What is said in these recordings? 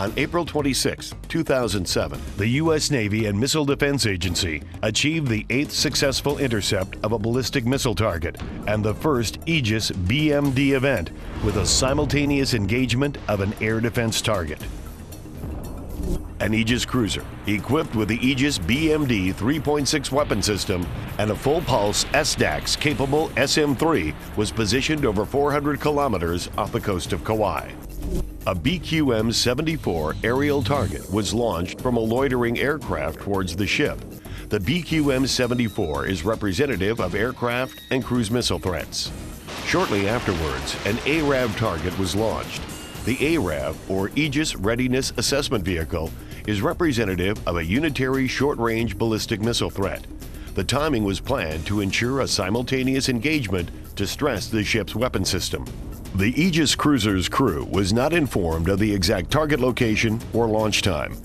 On April 26, 2007, the U.S. Navy and Missile Defense Agency achieved the 8th successful intercept of a ballistic missile target and the first Aegis BMD event with a simultaneous engagement of an air defense target. An Aegis cruiser, equipped with the Aegis BMD 3.6 weapon system and a full-pulse SDAX-capable SM-3, was positioned over 400 kilometers off the coast of Kauai. A BQM-74 aerial target was launched from a loitering aircraft towards the ship. The BQM-74 is representative of aircraft and cruise missile threats. Shortly afterwards, an ARAV target was launched. The ARAV, or Aegis Readiness Assessment Vehicle, is representative of a unitary short-range ballistic missile threat. The timing was planned to ensure a simultaneous engagement to stress the ship's weapon system. The Aegis cruiser's crew was not informed of the exact target location or launch time.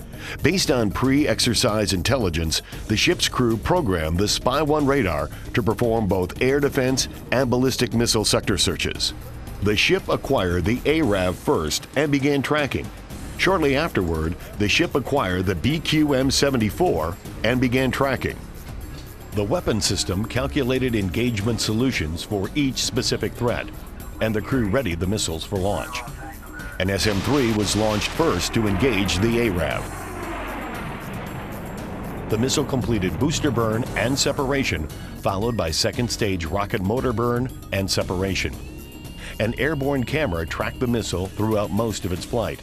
Based on pre-exercise intelligence, the ship's crew programmed the Spy-1 radar to perform both air defense and ballistic missile sector searches. The ship acquired the ARAV first and began tracking. Shortly afterward, the ship acquired the BQM-74 and began tracking. The weapon system calculated engagement solutions for each specific threat, and the crew readied the missiles for launch. An SM-3 was launched first to engage the ARAV. The missile completed booster burn and separation, followed by second-stage rocket motor burn and separation. An airborne camera tracked the missile throughout most of its flight.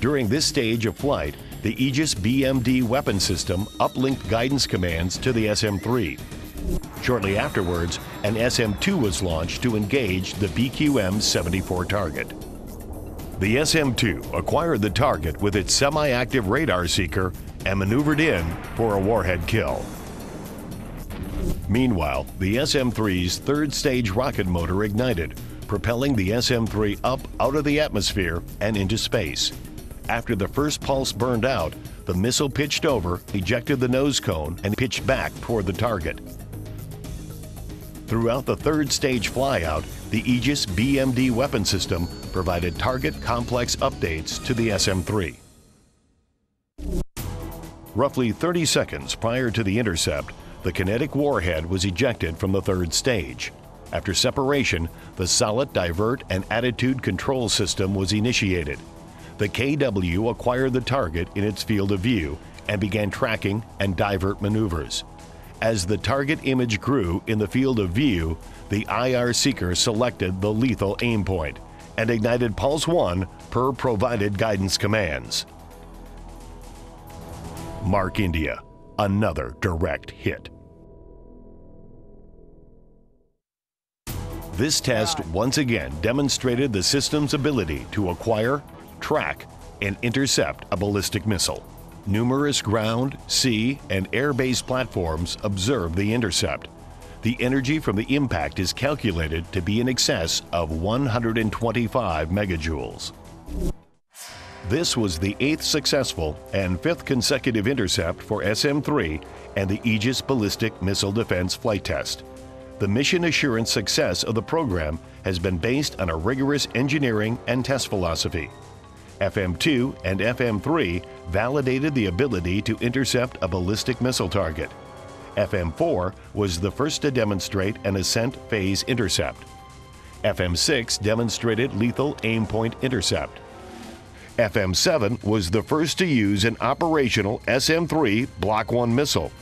During this stage of flight, the Aegis BMD weapon system uplinked guidance commands to the SM-3. Shortly afterwards, an SM-2 was launched to engage the BQM-74 target. The SM-2 acquired the target with its semi-active radar seeker and maneuvered in for a warhead kill. Meanwhile, the SM-3's third-stage rocket motor ignited, propelling the SM-3 up out of the atmosphere and into space. After the first pulse burned out, the missile pitched over, ejected the nose cone, and pitched back toward the target. Throughout the third-stage flyout, the Aegis BMD weapon system provided target complex updates to the SM-3. Roughly 30 seconds prior to the intercept, the kinetic warhead was ejected from the third stage. After separation, the solid divert and attitude control system was initiated. The KW acquired the target in its field of view and began tracking and divert maneuvers. As the target image grew in the field of view, the IR seeker selected the lethal aim point and ignited Pulse 1 per provided guidance commands. Mark India, another direct hit. This test once again demonstrated the system's ability to acquire, track, and intercept a ballistic missile. Numerous ground, sea, and air-based platforms observed the intercept. The energy from the impact is calculated to be in excess of 125 megajoules. This was the 8th successful and 5th consecutive intercept for SM-3 and the Aegis Ballistic Missile Defense Flight Test. The mission assurance success of the program has been based on a rigorous engineering and test philosophy. FM-2 and FM-3 validated the ability to intercept a ballistic missile target. FM-4 was the first to demonstrate an ascent phase intercept. FM-6 demonstrated lethal aim point intercept. FM-7 was the first to use an operational SM-3 Block 1 missile.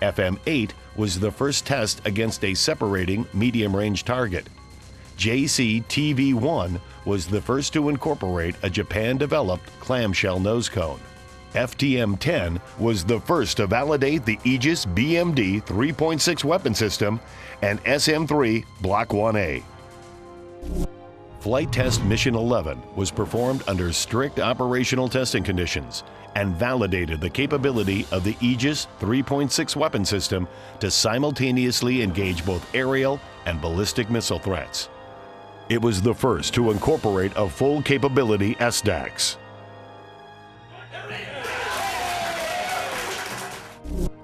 FM-8 was the first test against a separating medium-range target. JCTV-1 was the first to incorporate a Japan-developed clamshell nose cone. FTM-10 was the first to validate the Aegis BMD 3.6 weapon system and SM-3 Block 1A. Flight Test Mission 11 was performed under strict operational testing conditions and validated the capability of the Aegis 3.6 weapon system to simultaneously engage both aerial and ballistic missile threats. It was the first to incorporate a full capability SDAX.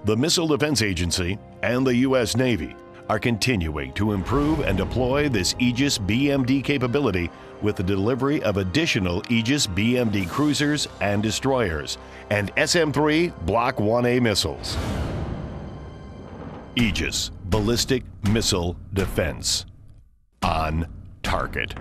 The Missile Defense Agency and the U.S. Navy are continuing to improve and deploy this Aegis BMD capability with the delivery of additional Aegis BMD cruisers and destroyers and SM-3 Block 1A missiles. Aegis Ballistic Missile Defense. On target.